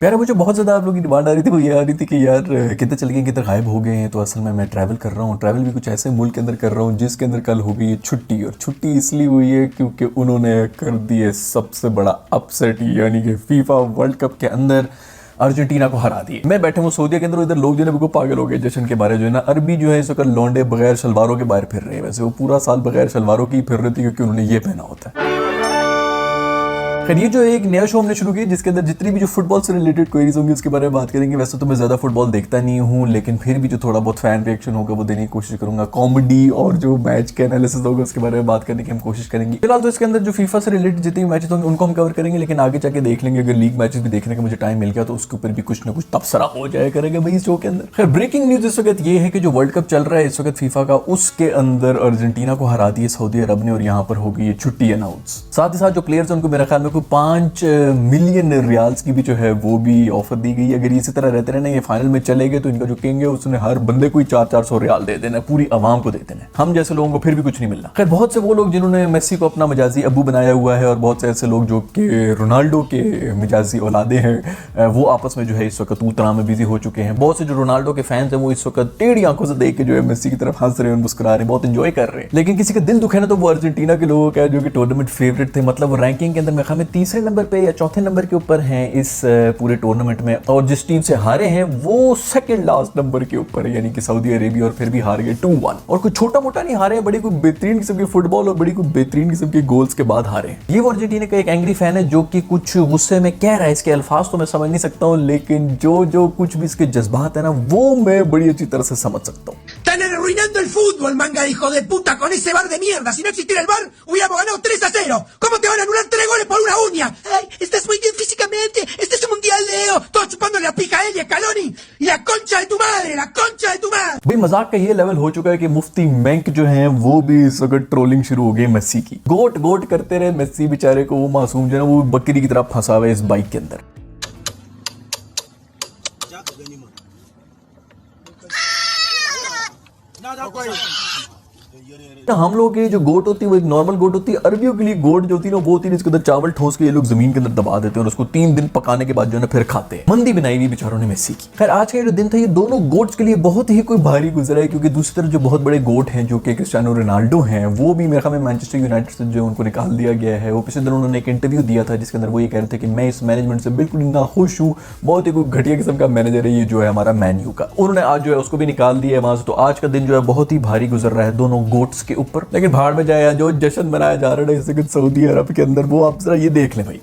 प्यारे मुझे बहुत ज़्यादा आप लोगों की डिमांड आ रही थी, वो ये आ रही थी कि यार कितने चल गए, कितने गायब हो गए हैं। तो असल में मैं ट्रैवल कर रहा हूँ, ट्रैवल भी कुछ ऐसे मुल्क के अंदर कर रहा हूँ जिसके अंदर कल हो गई है छुट्टी। और छुट्टी इसलिए हुई है क्योंकि उन्होंने कर दी है सबसे बड़ा अपसेट, यानी कि फीफा वर्ल्ड कप के अंदर अर्जेंटीना को हरा दिए। मैं बैठे हूँ सऊदीया के अंदर, इधर लोग जो है बिल्कुल पागल हो गए जश्न के बारे। जो है ना अरबी जो है इस वक्त लौंडे बगैर शलवारों के बाहर फिर रहे हैं। वैसे वो पूरा साल बगैर शलवारों की फिर रही थी क्योंकि उन्होंने ये पहना होता है। खैर ये जो एक नया शो हमने शुरू किया जिसके अंदर जितनी भी जो फुटबॉल से रिलेटेड क्वेरीज होंगी उसके बारे में बात करेंगे। वैसे तो मैं ज़्यादा फुटबॉल देखता नहीं हूँ, लेकिन फिर भी जो थोड़ा बहुत फैन रिएक्शन होगा वो देने की कोशिश करूंगा। कॉमेडी और जो मैच के एनालिसिस होगा उसके बारे में बात करने की हम कोशिश करेंगे। फिलहाल तो इसके अंदर जो फीफा से रिलेटेड जितने भी मैचेस होंगे उनको हम कवर करेंगे, लेकिन आगे जाके देख लेंगे। अगर लीग मैचेस भी देखने का मुझे टाइम मिल गया तो उसके ऊपर भी कुछ ना कुछ तबसरा हो जाया करेगा भाई इस शो के अंदर। खैर ब्रेकिंग न्यूज इस वक्त ये है कि जो वर्ल्ड कप चल रहा है इस वक्त फीफा का, उसके अंदर अर्जेंटीना को हरा दिया सऊदी अरब ने और यहाँ पर हो गई है छुट्टी अनाउंस। साथ ही साथ जो प्लेयर्स उनको मेरे ख्याल में कोई 5 मिलियन रियाल्स की भी जो है वो भी ऑफर दी गई। अगर इसी तरह रहते रहे ना, ये फाइनल में चले गए तो इनका जो किंग है उसने हर बंदे को 400 रियाल दे देना, पूरी आवाम को दे देना। हम जैसे लोगों को फिर भी कुछ नहीं मिलना। खैर बहुत से वो लोग जिन्होंने मेसी को अपना मजाजी अबू बनाया हुआ है और बहुत से ऐसे लोग जो कि रोनाल्डो के मजाजी औलादे हैं वो आपस में जो है इस वक्त तूतरा में बिजी हो चुके हैं। बहुत से जो रोनाल्डो के फैंस हैं वो इस वक्त टेढ़ी आंखों से देख के जो है मेसी की तरफ हंस रहे हैं, मुस्कुरा रहे हैं, बहुत इंजॉय कर रहे हैं। लेकिन किसी का दिल दुखे ना तो वो अर्जेंटीना के लोगों का जो कि टूर्नामेंट फेवरेट थे। मतलब वो रैंकिंग के अंदर मेरे ख्याल में तीसरे नंबर पे या चौथे नंबर के ऊपर हैं इस पूरे टूर्नामेंट में, और जिस टीम से हारे हैं वो सेकंड लास्ट नंबर के ऊपर है, यानी कि सऊदी अरेबिया, और फिर भी हार गए 2-1। और कोई छोटा मोटा नहीं हारे हैं, बड़ी कोई बेहतरीन किस्म की फुटबॉल और बड़ी कोई बेहतरीन किस्म के गोल्स के बाद हारे हैं। ये वो अर्जेंटीना का एक एंग्री फैन है जो कि कुछ गुस्से में कह रहा है। इसके अल्फाज तो मैं समझ नहीं सकता हूँ, लेकिन जो कुछ भी इसके जज्बात है ना वो मैं बड़ी अच्छी तरह से समझ सकता हूँ। Están arruinando el fútbol, manga de hijo de puta, con ese bar de mierda. Si no existiera el bar, hubiéramos ganado 3-0. ¿Cómo te van a anular 3 goles por una uña? Ay, estás muy bien físicamente. Este es un mundial, Leo. Todos chupándole la pija a él y a Scaloni. Y la concha de tu madre, la concha de tu madre. भाई मजाक का ये level हो चुका है कि मुफ्ती मैंक जो हैं वो भी इस वक्त ट्रोलिंग शुरू हो गई मेसी की। गोट गोट करते रहे मेसी बेचारे को, वो मासूम जो है वो बकरी की तरह फंसा हुआ है इस बाइक के अंदर। हम लोग की जो गोट होती है वो एक नॉर्मल गोट होती है। अरबियों के लिए गोट जो होती है ना वो होती है इसके अंदर चावल ठोस के ये लोग जमीन के अंदर दबा देते हैं और उसको 3 दिन पकाने के बाद जो है ना फिर खाते हैं। मंदी बनाई हुई बेचारों ने मेसी की। खैर आज का जो दिन था ये दोनों गोट्स के लिए बहुत ही कोई भारी गुजरा है, क्योंकि दूसरी तरफ जो बहुत बड़े गोट हैं जो कि क्रिस्टियानो रोनाल्डो हैं वो भी मेरे ख्याल में मैनचेस्टर यूनाइटेड से जो उनको निकाल दिया गया है। वो पिछले दिन उन्होंने एक इंटरव्यू दिया था जिसके अंदर वो ये कह रहे थे कि मैं इस मैनेजमेंट से बिल्कुल नाखुश हूँ, बहुत ही कोई घटिया किस्म का मैनेजर है ये जो है हमारा मैन यू का। उन्होंने आज जो है उसको भी निकाल दिया है वहां से। तो आज का दिन जो है बहुत ही भारी गुजर रहा है दोनों गोट्स के ऊपर। लेकिन भाड़ में जाए जो जश्न मनाया जा रहा है इस वक्त सऊदी अरब के अंदर, वो आप जरा ये देख लें भाई।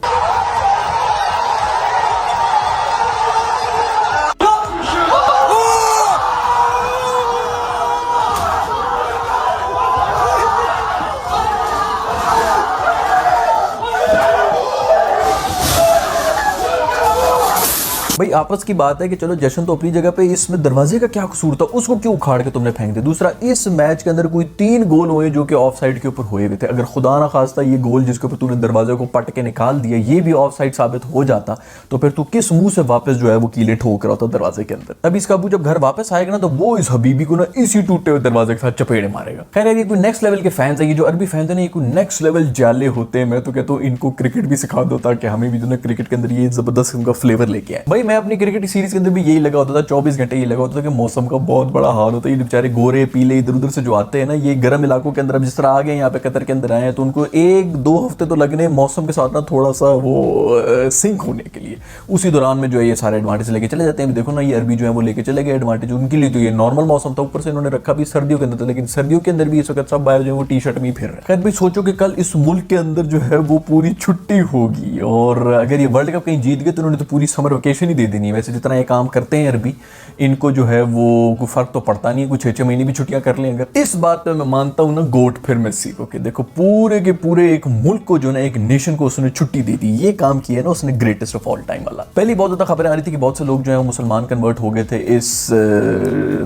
भाई आपस की बात है कि चलो जश्न तो अपनी जगह पे, इसमें दरवाजे का क्या कसूर था, उसको क्यों उखाड़ के तुमने फेंक दिया। दूसरा, इस मैच के अंदर कोई 3 गोल हुए जो कि ऑफ साइड के ऊपर हुए हुए थे। अगर खुदा ना खास्ता ये गोल जिसके ऊपर तूने दरवाजे को पट के निकाल दिया ये भी ऑफ साइड साबित हो जाता तो फिर तू किस मुंह से वापस जो है वो कीले ठोक रहा था दरवाजे के अंदर। अब इसका अबू जब घर वापस आएगा ना तो वो इस हबीबी को ना इसी टूटे हुए दरवाजे के साथ चपेड़े मारेगा। खैर ये कोई नेक्स्ट लेवल के फैंस है, ये जो अरबी फैंस है ना ये कोई नेक्स्ट लेवल जाले होते हैं। मैं तो कहता हूँ इनको क्रिकेट भी सिखा दो ताकि हमें भी जो ना क्रिकेट के अंदर ये जबरदस्त इनका फ्लेवर लेके आए। भाई मैं अपनी क्रिकेट सीरीज के अंदर भी यही लगा होता था, 24 घंटे ये लगा होता था कि मौसम का बहुत बड़ा हाल होता है। ये बेचारे गोरे पीले इधर उधर से जो आते हैं ना ये गर्म इलाकों के अंदर, अब जिस तरह आ गए यहाँ पे कतर के अंदर आए हैं तो उनको 1-2 हफ्ते तो लगने मौसम के साथ ना थोड़ा सा वो सिंक होने के लिए। उसी दौरान में जो है ये सारे एडवांटेज लेके चले जाते हैं। देखो ना ये अरबी जो है वो लेके चले गए एडवांटेज उनके लिए। तो ये नॉर्मल मौसम था, ऊपर से इन्होंने रखा भी सर्दियों के अंदर था, लेकिन सर्दियों के अंदर भी इस वक्त सब बाहर जो है वो टी-शर्ट में ही फिर रहे हैं। खैर भाई सोचो कि कल इस मुल्क के अंदर जो है वो पूरी छुट्टी होगी और अगर ये वर्ल्ड कप कहीं जीत गए तो उन्होंने तो पूरी समर वेकेशन ही दे देनी है। वैसे जितना ये काम करते हैं अरबी, इनको जो है वो कोई फर्क तो पड़ता नहीं है, कुछ 6-6 महीने भी छुट्टियां कर लें अगर। इस बात पे मैं मानता हूं ना गोट फिर मेसी को कि देखो पूरे के पूरे एक मुल्क को जो ना एक नेशन को उसने छुट्टी दे दी। ये काम किया ना उसने ग्रेटेस्ट ऑफ ऑल टाइम वाला। पहली बहुत ज्यादा खबरें आ रही थी कि बहुत से लोग जो है वो मुसलमान कन्वर्ट हो गए थे इस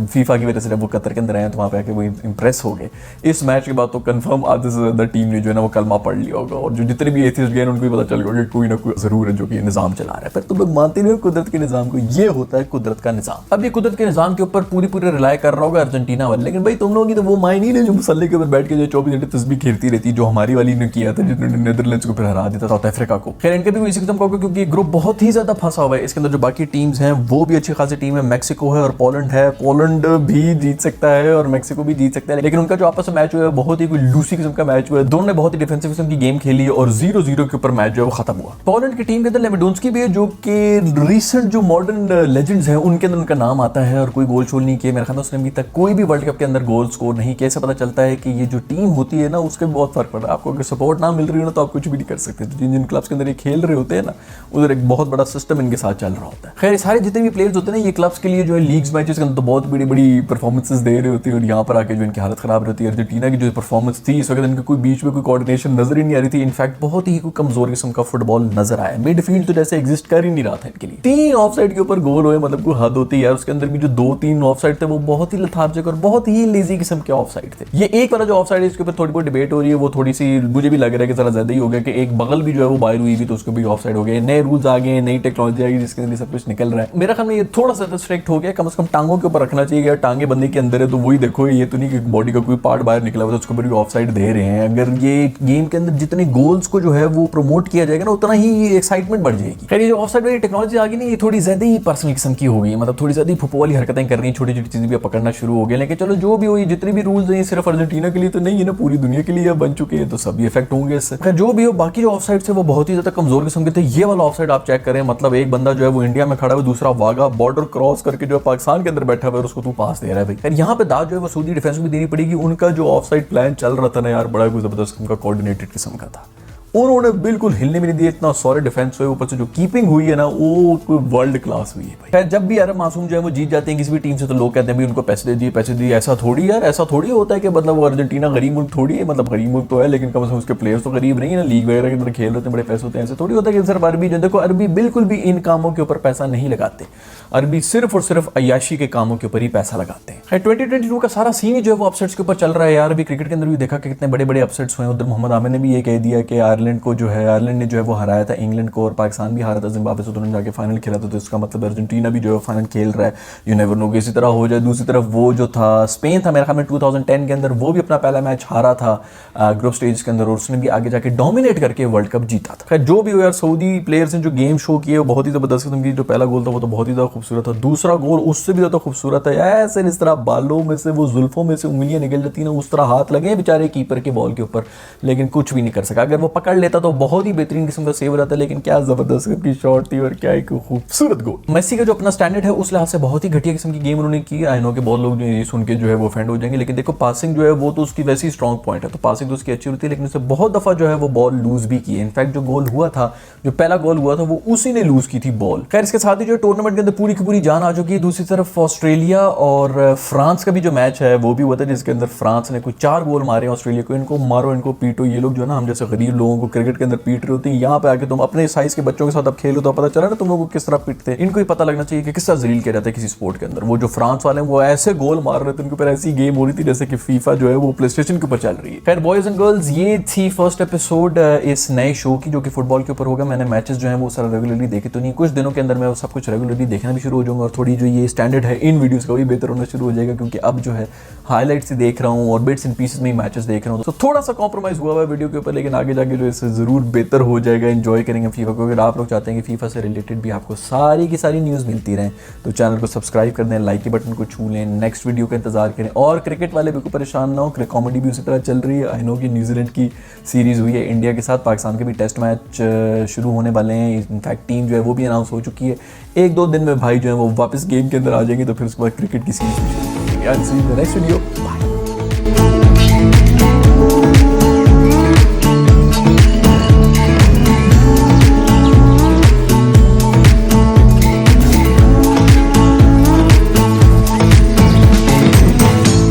फीफा की वजह से। जब वो कतर के अंदर आए तो वहां पे आके वो इंप्रेस हो गए। इस मैच के बाद तो कंफर्म आधे से ज्यादा टीम ने जो है ना वो कलमा पढ़ लिया होगा और जो जितने भी एथिस्ट गए उनको भी पता चल गया कि कोई ना कोई जरूर है जो कि निजाम चला रहा है। फिर तुम लोग मानते नहीं हो, खुद कुदरत के निज़ाम को, ये होता है कुदरत का निज़ाम। अब ये कुदरत के निज़ाम के ऊपर पूरी रिलाय कर रहा होगा अर्जेंटीना वाले, लेकिन भाई तुम लोगों की तो वो मायने ही नहीं जो मुसल्ले के ऊपर बैठ के जो 24 घंटे तस्बीह खेलती रहती, जो हमारी वाली ने किया था जिन्होंने नीदरलैंड्स को फिर हरा दिया था साउथ अफ्रीका को। खैर इनके भी इसी किस्म का होगा क्योंकि ग्रुप बहुत ही ज्यादा फंसा हुआ है। इसके अंदर जो बाकी टीम्स हैं वो भी अच्छी खासी टीम है, मैक्सिको है और पोलैंड है। पोलैंड भी जीत सकता है और मैक्सिको भी जीत सकता है, लेकिन उनका जो आपस में मैच हुआ है बहुत ही कोई लूसी किस्म का मैच हुआ है। दोनों ने बहुत ही डिफेंसिव किस्म की गेम खेली और 0-0 के ऊपर मैच जो है वो खत्म हुआ। पोलैंड की टीम के अंदर लेवेंडोव्स्की भी है जो कि रिसेंट जो मॉडर्न लेजेंड्स हैं उनके अंदर उनका नाम आता है और कोई गोल शोल नहीं किया। मेरे ख्याल में उसने अभी तक कोई भी वर्ल्ड कप के अंदर गोल स्कोर नहीं किया। इससे पता चलता है कि ये जो टीम होती है ना उसके बहुत फर्क पड़ रहा है। आपको अगर सपोर्ट ना मिल रही हो ना तो आप कुछ भी नहीं कर सकते। तो जिन क्लब्स के अंदर ये खेल रहे होते हैं ना उधर एक बहुत बड़ा सिस्टम इनके साथ चल रहा होता है। खैर सारे जितने भी प्लेयर्स होते हैं ना ये क्लब्स के लिए जो है लीग्स मैचेस के अंदर तो बहुत बड़ी परफॉर्मेंसेस दे रहे होते हैं और यहाँ पर आके जो इनकी हालत खराब रहती है। अर्जेंटीना की जो परफॉर्मेंस थी इस वक्त इनके कोई बीच में कोई कोऑर्डिनेशन नजर ही नहीं आ रही थी। इनफैक्ट बहुत ही कमजोर किस्म का फुटबॉल नजर आया। मिडफील्ड तो जैसे एग्जिस्ट कर ही नहीं रहा था इनके लिए। 3 ऑफसाइड के ऊपर गोल हुए, मतलब कोई हद होती है यार। उसके अंदर भी जो 2-3 ऑफसाइड थे वो बहुत ही लथार्जिक और बहुत ही लेजी किस्म के ऑफसाइड थे। ये एक वाला जो ऑफसाइड है इसके ऊपर थोड़ी बहुत डिबेट हो रही है, वो थोड़ी सी मुझे भी लग रहा है कि जरा ज्यादा ही हो गया कि एक बगल भी जो है वो बाहर हुई भी तो उसको भी ऑफसाइड हो गया। नए रूल्स आ गए, नई टेक्नोलॉजी आ गई जिसके अंदर सब कुछ निकल रहा है। मेरा ख्याल में ये थोड़ा सा स्ट्रिक्ट हो गया। कम से कम टांगों के ऊपर रखना चाहिए। टांगे बंदे के अंदर है तो वही देखो, ये तो नहीं कि बॉडी का कोई पार्ट बाहर निकला हुआ तो उसके ऊपर भी ऑफसाइड दे रहे हैं। अगर ये गेम के अंदर जितने गोल्स को जो है वो प्रमोट किया जाएगा ना उतना ही एक्साइटमेंट बढ़ जाएगी। खैर ये जो ऑफसाइड वाली टेक्नोलॉजी आ गई ना ये थोड़ी ज्यादा ही पर्सनल किस्म की हो गई, मतलब थोड़ी ज्यादा फुटबॉल वाली हरकतें करनी, छोटी छोटी चीजें भी पकड़ना शुरू हो गए। लेकिन चलो जो भी हो, ये जितने भी रूल्स हैं सिर्फ अर्जेंटीना के लिए तो नहीं है ना, पूरी दुनिया के लिए बन चुके हैं तो सभी इफेक्ट होंगे इससे। खैर जो भी हो, बाकी जो ऑफसाइड थे वो बहुत ही ज्यादा कमजोर किस्म के थे। ये वाला ऑफसाइड आप चेक करें, मतलब एक बंदा जो है वो इंडिया में खड़ा है, दूसरा वागा बॉर्डर क्रॉस करके जो है पाकिस्तान के अंदर बैठा हुआ है उसको तू पास दे रहा है भाई। यार यहाँ पे दाद जो है वो सऊदी डिफेंस भी देनी पड़ेगी। उनका जो ऑफसाइड प्लान चल रहा था ना यार बड़ा कोई जबरदस्त उनका कोऑर्डिनेटेड किस्म का था। उन्होंने बिल्कुल हिलने में नहीं दिया। इतना सॉलिड डिफेंस हुए, ऊपर से जो कीपिंग हुई है ना वो वर्ल्ड क्लास हुई है भाई। खैर जब भी अरब मासूम जो है वो जीत जाते हैं किसी भी टीम से तो लोग कहते हैं भाई उनको पैसे दे दिए। ऐसा थोड़ी यार, ऐसा थोड़ी होता है कि मतलब वो अर्जेंटीना गरीब मुल्क थोड़ी है। मतलब गरीब मुल्क तो है लेकिन कम से कम उसके प्लेयर्स तो गरीब नहीं है ना, लीग वगैरह के अंदर खेल रहे हैं, बड़े पैसे होते हैं। ऐसे थोड़ी होता है कि सिर्फ अरबी जो देखो, अरबी बिल्कुल भी इन कामों के ऊपर पैसा नहीं लगाते। अरबी सिर्फ और सिर्फ अय्याशी के कामों के ऊपर ही पैसा लगाते हैं। खैर 2022 का सारा सीन जो है वो अपसेट्स के ऊपर चल रहा है यार। अभी क्रिकेट के अंदर भी देखा कि कितने बड़े बड़े अपसेट्स हुए। उधर मोहम्मद आमिर ने भी ये कह दिया कि आयरलैंड को जो है, आयरलैंड ने जो है वो हराया था इंग्लैंड को और पाकिस्तान भी हारा था जिम्बाब्वे से, दोनों जाके फाइनल खेला था। तो इसका मतलब अर्जेंटीना भी जो है फाइनल खेल रहा है। यू नेवर नो कि इसी तरह हो जाए। दूसरी तरफ वो जो था स्पेन था मेरे ख्याल में 2010 के अंदर, वो भी अपना पहला मैच हारा था ग्रुप स्टेज के अंदर और उसने भी आगे जाके डोमिनेट करके वर्ल्ड कप जीता था। खैर जो भी हो यार, सऊदी प्लेयर्स ने जो गेम शो किए वो बहुत ही जबरदस्त किस्म की। जो पहला गोल था वो तो बहुत ही ज्यादा खूबसूरत था, दूसरा गोल उससे भी ज्यादा खूबसूरत है। ऐसे इस तरह बालों में से वो जुल्फों में से उंगलियां निकल जाती ना, उस तरह हाथ लगे बेचारे कीपर के बॉल के ऊपर, लेकिन कुछ भी नहीं कर सका। अगर वो पकड़ लेता तो बहुत ही बेहतरीन किस्म का सेव रहता, लेकिन क्या जबरदस्त की शॉट थी और क्या एक खूबसूरत गोल। मेसी का जो अपना स्टैंडर्ड है उस लिहाज से बहुत ही घटिया किस्म की गेम उन्होंने की। आई नो कि बहुत लोग ये सुन के जो है वो फेंड हो जाएंगे, लेकिन देखो पासिंग जो है वो तो उसकी वैसी स्ट्रॉन्ग पॉइंट है, तो पासिंग तो उसकी अच्छी होती है, लेकिन उससे बहुत दफा जो है वो बॉल लूज भी की है। इनफैक्ट जो गोल हुआ था, जो पहला गोल हुआ था वो उसी ने लूज की थी बॉल। खैर इसके साथ ही जो टूर्नामेंट के अंदर पूरी की पूरी जान आ चुकी है। दूसरी तरफ ऑस्ट्रेलिया और फ्रांस का भी जो मैच है वो भी हुआ था जिसके अंदर फ्रांस ने कुछ 4 गोल मारे ऑस्ट्रेलिया को। इनको मारो, इनको पीटो। ये लोग जो है ना हम जैसे गरीब लोगों को क्रिकेट के अंदर पीट रहे होते हैं, यहाँ पे आके तुम अपने साइज के बच्चों के साथ अब खेलो तो पता चला ना तुम लोगों को किस तरह पीटते हैं। इनको ही पता लगना चाहिए कि किस तरह जलील किया जाता है किसी स्पोर्ट के अंदर। वो जो फ्रांस वाले हैं वो ऐसे गोल मार रहे थे, उनके ऊपर ऐसी गेम हो रही थी जैसे कि फीफा जो है वो प्ले स्टेशन के ऊपर चल रही है। खैर बॉयज एंड गर्ल्स, ये थी फर्स्ट एपिसोड इस नए शो की जो कि फुटबॉल के ऊपर होगा। मैंने मैचेस जो है वो सारा रेगुलरली देखे तो नहीं, कुछ दिनों के अंदर मैं सब कुछ रेगुलरली देखना भी शुरू हो जाऊंगा और थोड़ी जो ये स्टैंडर्ड है इन वीडियोस का भी बेहतर होना शुरू हो जाएगा, क्योंकि अब जो है हाईलाइट्स ही देख रहा हूँ और बिट्स एंड पीसेस में मैचेस देख रहा हूँ। तो थोड़ा सा कॉम्प्रोमाइज हुआ है वीडियो के ऊपर, लेकिन आगे जाके जो इससे जरूर बेहतर हो जाएगा। एंजॉय करेंगे फीफा को। अगर आप लोग चाहते हैं कि फीफा से रिलेटेड भी आपको सारी की सारी न्यूज़ मिलती रहे तो चैनल को सब्सक्राइब कर दें, लाइक के बटन को छू लें, नेक्स्ट वीडियो का इंतजार करें। और क्रिकेट वाले बिल्कुल परेशान ना हो, कॉमेडी भी उसी तरह चल रही है। आई नो कि न्यूजीलैंड की सीरीज़ हुई है इंडिया के साथ, पाकिस्तान के भी टेस्ट मैच शुरू होने वाले हैं। इनफैक्ट टीम जो है वो भी अनाउंस हो चुकी है। 1-2 दिन में भाई जो है वो वापस गेम के अंदर आ जाएंगे, तो फिर उसके बाद क्रिकेट की सीरीज भी शुरू हो जाएगी। Next video, bye.